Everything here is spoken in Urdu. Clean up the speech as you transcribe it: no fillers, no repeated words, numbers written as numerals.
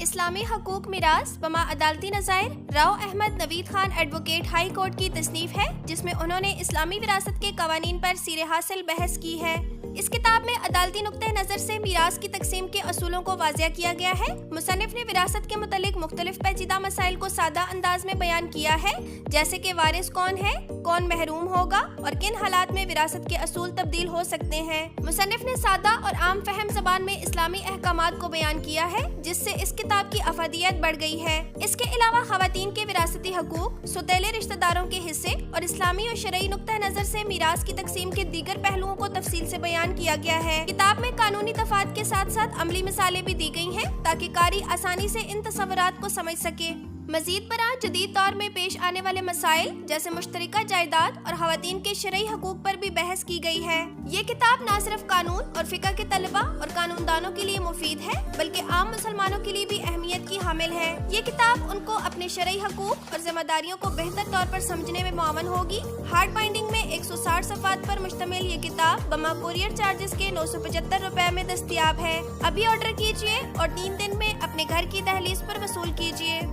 اسلامی حقوق میراث بما عدالتی نظائر راؤ احمد نوید خان ایڈوکیٹ ہائی کورٹ کی تصنیف ہے، جس میں انہوں نے اسلامی وراثت کے قوانین پر سیر حاصل بحث کی ہے۔ اس کتاب میں عدالتی نقطہ نظر سے میراث کی تقسیم کے اصولوں کو واضح کیا گیا ہے۔ مصنف نے وراثت کے متعلق مختلف پیچیدہ مسائل کو سادہ انداز میں بیان کیا ہے، جیسے کہ وارث کون ہے، کون محروم ہوگا اور کن حالات میں وراثت کے اصول تبدیل ہو سکتے ہیں۔ مصنف نے سادہ اور عام فہم زبان میں اسلامی احکامات کو بیان کیا ہے، جس سے اس کتاب کی افادیت بڑھ گئی ہے۔ اس کے علاوہ خواتین کے وراثتی حقوق، سوتیلے رشتہ داروں کے حصے اور اسلامی اور شرعی نقطہ نظر سے میراث کی تقسیم کے دیگر پہلوؤں کو تفصیل سے بیان کیا گیا ہے۔ کتاب میں قانونی دفعات کے ساتھ ساتھ عملی مثالیں بھی دی گئی ہیں تاکہ قاری آسانی سے ان تصورات کو سمجھ سکے۔ مزید برآں جدید دور میں پیش آنے والے مسائل جیسے مشترکہ جائیداد اور خواتین کے شرعی حقوق پر بھی بحث کی گئی ہے۔ یہ کتاب نہ صرف قانون اور فقہ کے طلباء اور قانون دانوں کے لیے مفید ہے بلکہ عام مسلمانوں کے لیے بھی اہمیت کی حامل ہے۔ یہ کتاب ان کو اپنے شرعی حقوق اور ذمہ داریوں کو بہتر طور پر سمجھنے میں معاون ہوگی۔ ہارڈ بائنڈنگ میں 160 صفحات پر مشتمل یہ کتاب بما کوریئر چارجز کے 975 روپے میں دستیاب ہے۔ ابھی آرڈر کیجیے اور 3 دن میں اپنے گھر کی دہلیز پر وصول کیجیے۔